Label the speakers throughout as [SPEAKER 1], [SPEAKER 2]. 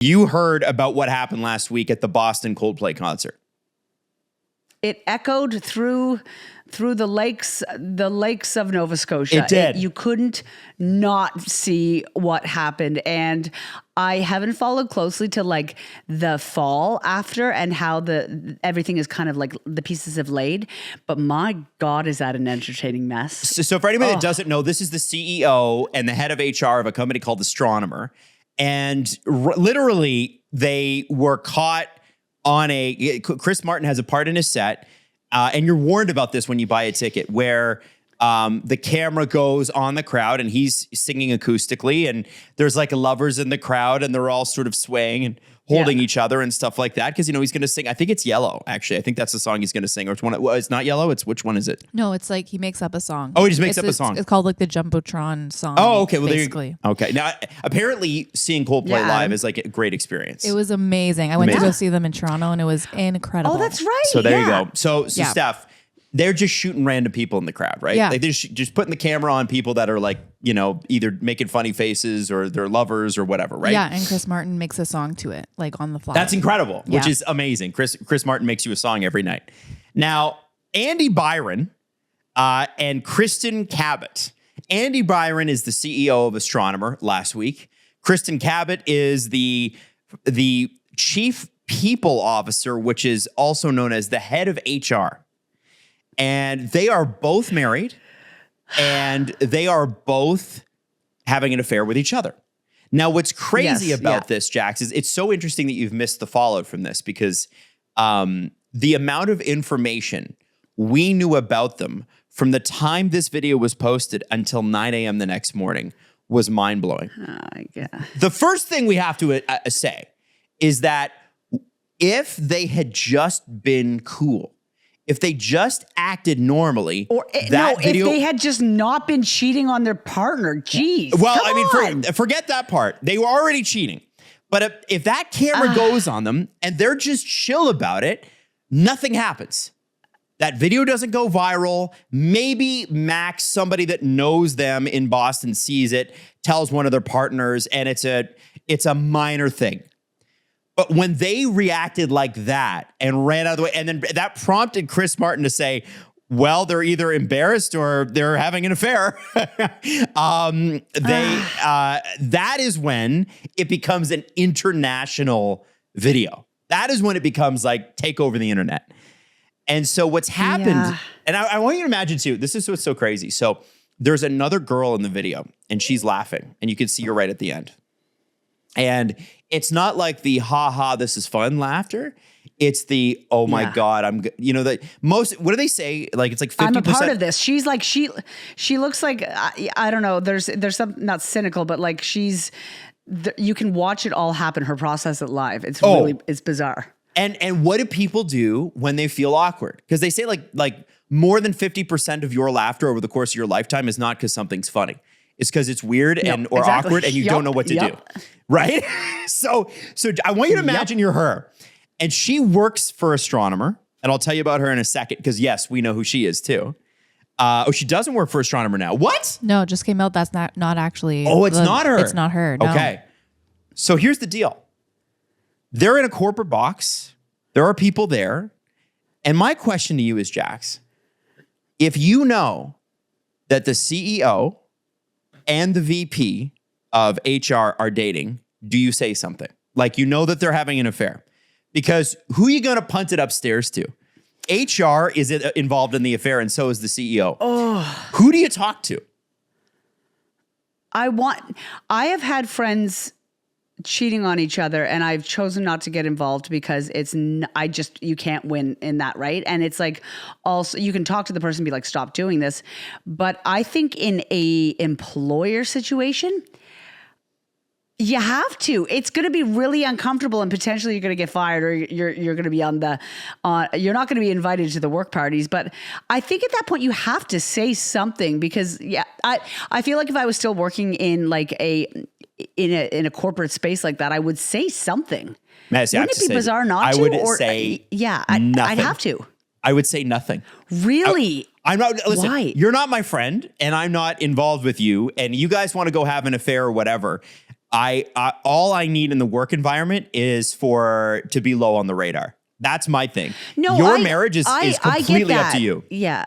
[SPEAKER 1] You heard about what happened last week at the Boston Coldplay concert.
[SPEAKER 2] It echoed through the lakes of Nova Scotia.
[SPEAKER 1] It did.
[SPEAKER 2] You couldn't not see what happened. And I haven't followed closely to like the fall after and how everything is kind of like the pieces have laid. But my God, is that an entertaining mess?
[SPEAKER 1] So for anybody that doesn't know, this is the CEO and the head of HR of a company called Astronomer. And literally they were caught on Chris Martin has a part in his set, and you're warned about this when you buy a ticket, where the camera goes on the crowd and he's singing acoustically, and there's like lovers in the crowd and they're all sort of swaying and holding each other and stuff like that. Because, he's going to sing, I think it's Yellow, actually. I think that's the song he's going to sing. Or it's not Yellow. Which one is it?
[SPEAKER 3] No, it's like he makes up a song.
[SPEAKER 1] Oh, he just makes up a song.
[SPEAKER 3] It's called like the Jumbotron song.
[SPEAKER 1] Oh, okay. Well,
[SPEAKER 3] basically.
[SPEAKER 1] Okay. Now, apparently seeing Coldplay live is like a great experience.
[SPEAKER 3] It was amazing. I went to go see them in Toronto and it was incredible.
[SPEAKER 2] Oh, that's right.
[SPEAKER 1] So there you go. So Steph, they're just shooting random people in the crowd, right?
[SPEAKER 3] Yeah.
[SPEAKER 1] Like they're just putting the camera on people that are like, either making funny faces or they're lovers or whatever, right?
[SPEAKER 3] Yeah, and Chris Martin makes a song to it, like on the fly.
[SPEAKER 1] That's incredible, which is amazing. Chris Martin makes you a song every night. Now, Andy Byron and Kristen Cabot. Andy Byron is the CEO of Astronomer last week. Kristen Cabot is the chief people officer, which is also known as the head of HR. And they are both married, and they are both having an affair with each other. Now, what's crazy about this, Jax, is it's so interesting that you've missed the fallout from this, because the amount of information we knew about them from the time this video was posted until 9 a.m. the next morning was mind-blowing. The first thing we have to say is that if they had just been cool, if they just acted normally,
[SPEAKER 2] if they had just not been cheating on their partner, geez.
[SPEAKER 1] Well, forget that part. They were already cheating. But if that camera goes on them and they're just chill about it, nothing happens. That video doesn't go viral. Maybe Max, somebody that knows them in Boston, sees it, tells one of their partners, and it's a minor thing. But when they reacted like that and ran out of the way, and then that prompted Chris Martin to say, well, they're either embarrassed or they're having an affair. That is when it becomes an international video. That is when it becomes like take over the internet. And so what's happened, and I want you to imagine too, this is what's so crazy. So there's another girl in the video and she's laughing and you can see her right at the end. And it's not like the ha ha, this is fun laughter. It's the, oh my God, the most, what do they say? Like, it's like 50%.
[SPEAKER 2] I'm a part of this. She's like, she looks like, I don't know. There's some, not cynical, but like you can watch it all happen. Her process it live. It's it's bizarre.
[SPEAKER 1] And what do people do when they feel awkward? Because they say like more than 50% of your laughter over the course of your lifetime is not because something's funny. It's because it's weird or awkward and you don't know what to do. Right? So I want you to imagine you're her. And she works for Astronomer. And I'll tell you about her in a second because, yes, we know who she is too. She doesn't work for Astronomer now. What?
[SPEAKER 3] No, it just came out. That's not actually.
[SPEAKER 1] Oh, it's not her.
[SPEAKER 3] It's not her. No.
[SPEAKER 1] Okay. So here's the deal. They're in a corporate box. There are people there. And my question to you is, Jax, if you know that the CEO and the VP of HR are dating, do you say something? Like, you know that they're having an affair. Because who are you going to punt it upstairs to? HR is involved in the affair and so is the CEO. Oh. Who do you talk to?
[SPEAKER 2] I have had friends cheating on each other and I've chosen not to get involved because you can't win in that, right? And it's like, also you can talk to the person and be like, stop doing this. But I think in a employer situation, you have to. It's going to be really uncomfortable and potentially you're going to get fired or you're going to be you're not going to be invited to the work parties. But I think at that point you have to say something because I feel like if I was still working in like in a corporate space like that, I would say something. Wouldn't it be bizarre not to?
[SPEAKER 1] I would say nothing.
[SPEAKER 2] I'd have to.
[SPEAKER 1] I would say nothing.
[SPEAKER 2] Really?
[SPEAKER 1] I'm not. Listen,
[SPEAKER 2] why?
[SPEAKER 1] You're not my friend, and I'm not involved with you. And you guys want to go have an affair or whatever. all I need in the work environment is to be low on the radar. That's my thing.
[SPEAKER 2] No,
[SPEAKER 1] your marriage is completely up to you.
[SPEAKER 2] Yeah.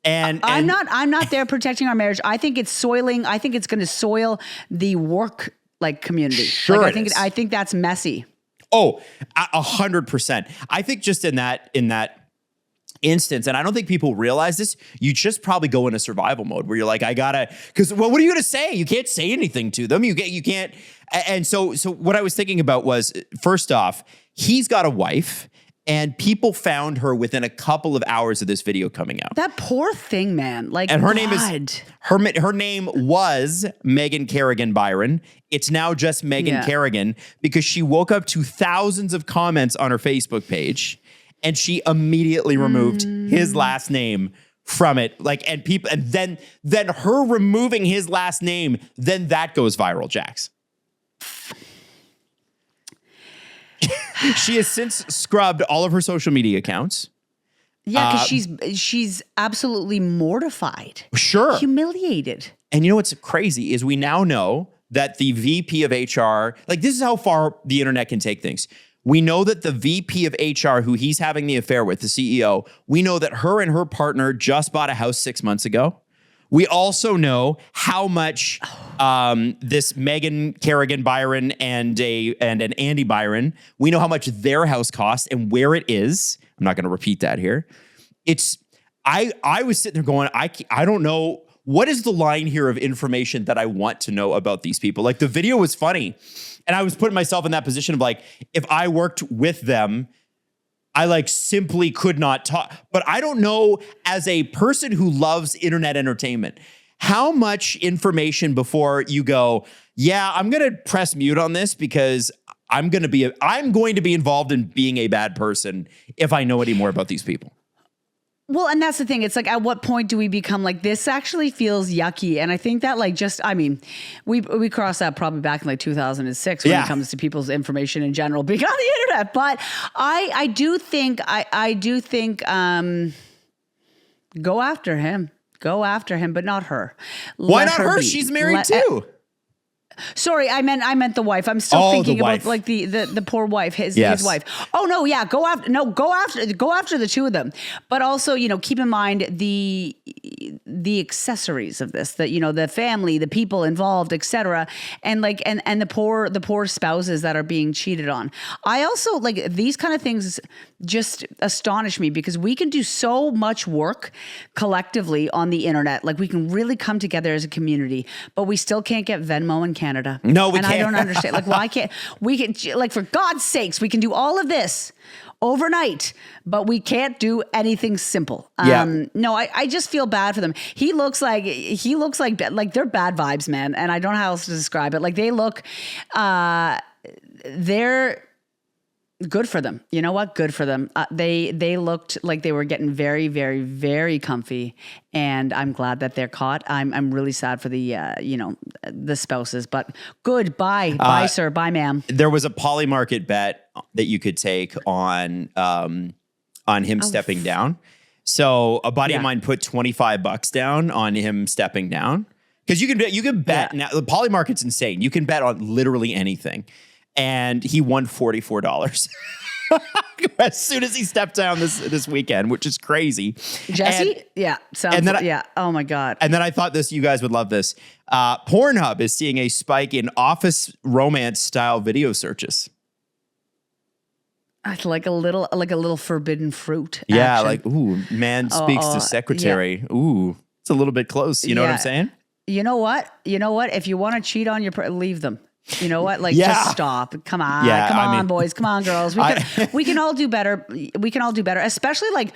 [SPEAKER 1] And
[SPEAKER 2] I'm not there protecting our marriage. I think it's soiling. I think it's going to soil the work community.
[SPEAKER 1] Sure,
[SPEAKER 2] I think that's messy.
[SPEAKER 1] Oh, 100%. I think just in that instance, and I don't think people realize this, you just probably go into survival mode where you're like, because what are you going to say? You can't say anything to them. You can't. And so what I was thinking about was, first off, he's got a wife and people found her within a couple of hours of this video coming out.
[SPEAKER 2] That poor thing, man.
[SPEAKER 1] And her name was Megan Kerrigan Byron. It's now just Megan Kerrigan because she woke up to thousands of comments on her Facebook page. And she immediately removed his last name from it. And then her removing his last name, then that goes viral, Jax. She has since scrubbed all of her social media accounts.
[SPEAKER 2] Yeah, because she's absolutely mortified.
[SPEAKER 1] Sure.
[SPEAKER 2] Humiliated.
[SPEAKER 1] And you know what's crazy is we now know that the VP of HR, this is how far the internet can take things. We know that the VP of HR, who he's having the affair with, the CEO, we know that her and her partner just bought a house 6 months ago. We also know how much this Megan Kerrigan Byron and an Andy Byron, we know how much their house costs and where it is. I'm not going to repeat that here. I was sitting there going, I don't know. What is the line here of information that I want to know about these people? The video was funny. And I was putting myself in that position of if I worked with them, I simply could not talk. But I don't know, as a person who loves internet entertainment, how much information before you go, yeah, I'm going to press mute on this because I'm going to be involved in being a bad person if I know any more about these people.
[SPEAKER 2] Well, and that's the thing. It's at what point do we become this actually feels yucky? And I think that we crossed that probably back in 2006 when it comes to people's information in general being on the internet. But I do think go after him, but not her.
[SPEAKER 1] Why not her? She's married too.
[SPEAKER 2] Sorry, I meant the wife. I'm still thinking about the poor wife, his wife. Oh no, yeah, go after the two of them. But also, keep in mind the accessories of this, the family, the people involved, etc. And and the poor spouses that are being cheated on. I also these kind of things just astonish me because we can do so much work collectively on the internet. We can really come together as a community, but we still can't get Venmo in Canada.
[SPEAKER 1] No, we can't.
[SPEAKER 2] I don't understand. Why can't we can for God's sakes, we can do all of this overnight, but we can't do anything simple. No, I just feel bad for them. He looks like they're bad vibes, man. And I don't know how else to describe it. They look, they're good for them. You know what? Good for them. They looked like they were getting very, very, very comfy, and I'm glad that they're caught. I'm really sad for the the spouses, but good. Bye, sir. Bye, ma'am.
[SPEAKER 1] There was a Polymarket bet that you could take on him stepping down. So a buddy of mine put $25 down on him stepping down because you can bet now. The Polymarket's insane. You can bet on literally anything. And he won $44 as soon as he stepped down this weekend, which is crazy.
[SPEAKER 2] Jesse? Oh my God.
[SPEAKER 1] And then I thought you guys would love this. Pornhub is seeing a spike in office romance style video searches.
[SPEAKER 2] It's like a little forbidden fruit.
[SPEAKER 1] Yeah,
[SPEAKER 2] action.
[SPEAKER 1] ooh, man speaks to secretary. Yeah. Ooh, it's a little bit close. You know what I'm saying?
[SPEAKER 2] You know what? If you want to cheat on leave them. You know what? Just stop. Come on, boys. Come on, girls. We can all do better. We can all do better. Especially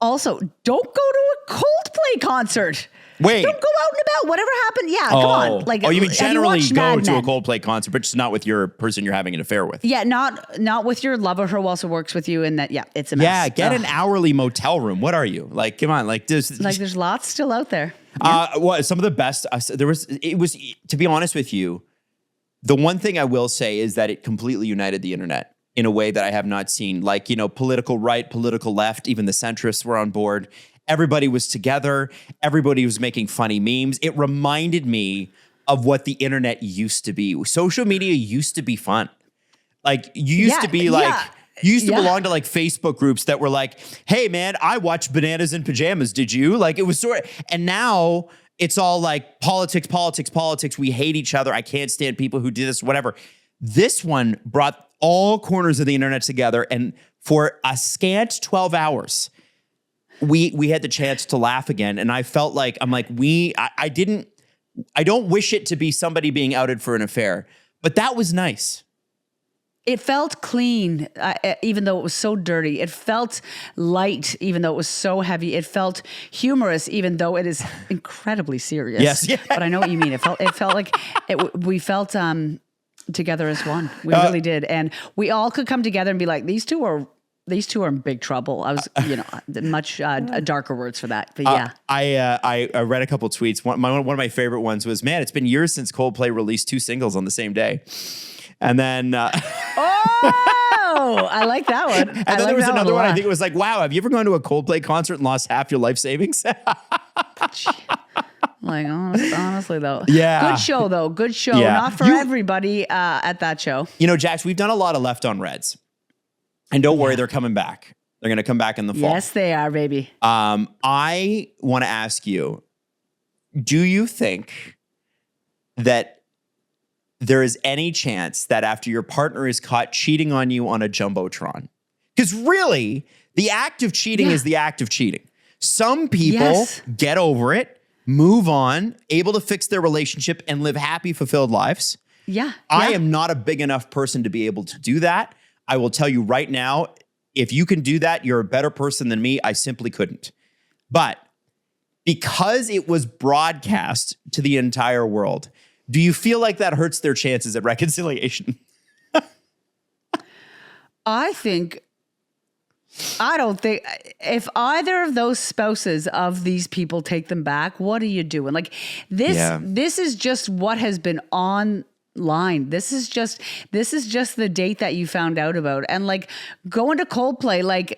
[SPEAKER 2] also, don't go to a Coldplay concert.
[SPEAKER 1] Wait.
[SPEAKER 2] Don't go out and about. Whatever happened. Yeah, come on.
[SPEAKER 1] You mean generally go to a Coldplay concert, but just not with your person you're having an affair with.
[SPEAKER 2] Yeah, not with your lover who also works with you, and that. Yeah, it's a mess.
[SPEAKER 1] Yeah, get an hourly motel room. What are you come on,
[SPEAKER 2] there's lots still out there.
[SPEAKER 1] Some of the best. It was to be honest with you. The one thing I will say is that it completely united the internet in a way that I have not seen. Political right, political left, even the centrists were on board. Everybody was together. Everybody was making funny memes. It reminded me of what the internet used to be. Social media used to be fun. Like you used to be like, you used to belong to like Facebook groups that were like, hey man, I watched Bananas in Pajamas. Did you? Like it was sort of, and now it's all like politics, politics, politics. We hate each other. I can't stand people who do this, whatever. This one brought all corners of the internet together. And for a scant 12 hours, we had the chance to laugh again. And I felt like, I don't wish it to be somebody being outed for an affair, but that was nice.
[SPEAKER 2] It felt clean, even though it was so dirty. It felt light, even though it was so heavy. It felt humorous, even though it is incredibly serious.
[SPEAKER 1] Yes, yeah.
[SPEAKER 2] But I know what you mean. It felt like we felt together as one. We really did, and we all could come together and be like, these two are in big trouble. I was, much darker words for that, but yeah.
[SPEAKER 1] I read a couple tweets. One of my favorite ones was, man, it's been years since Coldplay released 2 singles on the same day. And then,
[SPEAKER 2] I like that one.
[SPEAKER 1] And then there was another one. I think it was like, wow, have you ever gone to a Coldplay concert and lost half your life savings?
[SPEAKER 2] Like honestly though,
[SPEAKER 1] yeah,
[SPEAKER 2] good show though. Good show.
[SPEAKER 1] Yeah.
[SPEAKER 2] Not for everybody at that show.
[SPEAKER 1] Jax, we've done a lot of Left on Reds, and don't worry, they're coming back. They're going to come back in the fall.
[SPEAKER 2] Yes, they are, baby.
[SPEAKER 1] I want to ask you: do you think that there is any chance that after your partner is caught cheating on you on a Jumbotron? Because really, the act of cheating is the act of cheating. Some people get over it, move on, able to fix their relationship and live happy, fulfilled lives.
[SPEAKER 2] Yeah.
[SPEAKER 1] I am not a big enough person to be able to do that. I will tell you right now, if you can do that, you're a better person than me. I simply couldn't. But because it was broadcast to the entire world, do you feel like that hurts their chances at reconciliation?
[SPEAKER 2] I don't think if either of those spouses of these people take them back, what are you doing? Like this is just what has been online. This is just the date that you found out about. And like going to Coldplay, like,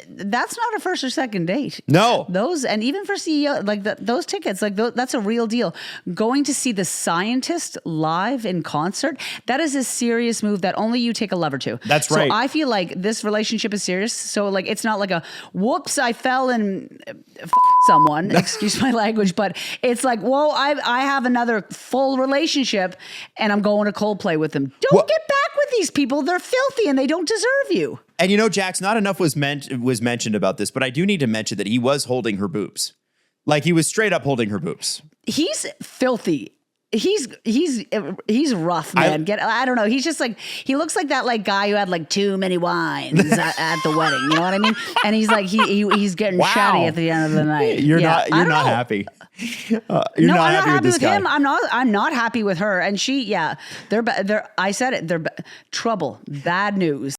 [SPEAKER 2] that's not a first or second date.
[SPEAKER 1] No.
[SPEAKER 2] Those, and even for CEO, like those tickets, like that's a real deal. Going to see The Scientist live in concert, that is a serious move that only you take a lover to.
[SPEAKER 1] That's right.
[SPEAKER 2] So I feel like this relationship is serious. So like, it's not like a whoops, I fell and someone, excuse my language, but it's like, whoa, I have another full relationship and I'm going to Coldplay with them. Don't get back with these people. They're filthy and they don't deserve you.
[SPEAKER 1] And Jax, not enough was mentioned about this, but I do need to mention that he was holding her boobs. Like he was straight up holding her boobs.
[SPEAKER 2] He's filthy. He's rough, man. I don't know. He's just like, he looks like that like guy who had like too many wines at the wedding. You know what I mean? And he's like, he's getting chatty at the end of the night.
[SPEAKER 1] You're not happy.
[SPEAKER 2] I'm not happy with him. I'm not happy with her. And she, they're I said it. They're trouble, bad news.